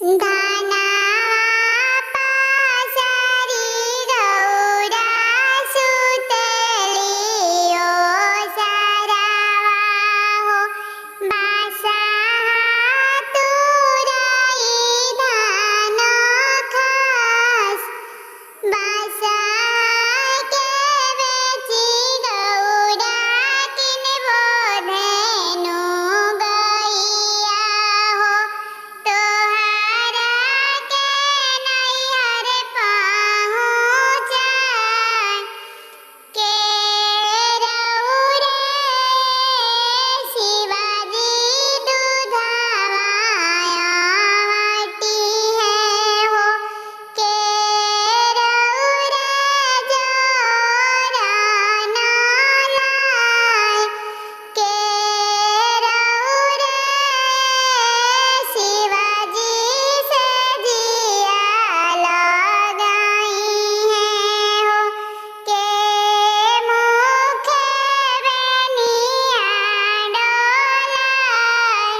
धाना पाशारी गौरा सुतलियो सारावा हो बासा तुराई धान खास बासा के बेची गौरा किनबो धेनु गैया हो तोहारा के नैहर पहुँचाए के रउरे शिवाजी दूधवाटी है हो के रउरे जोरा ना लाए के रउरे शिवाजी से जिया लगाई है हो के मुखे बेनिया डोलाए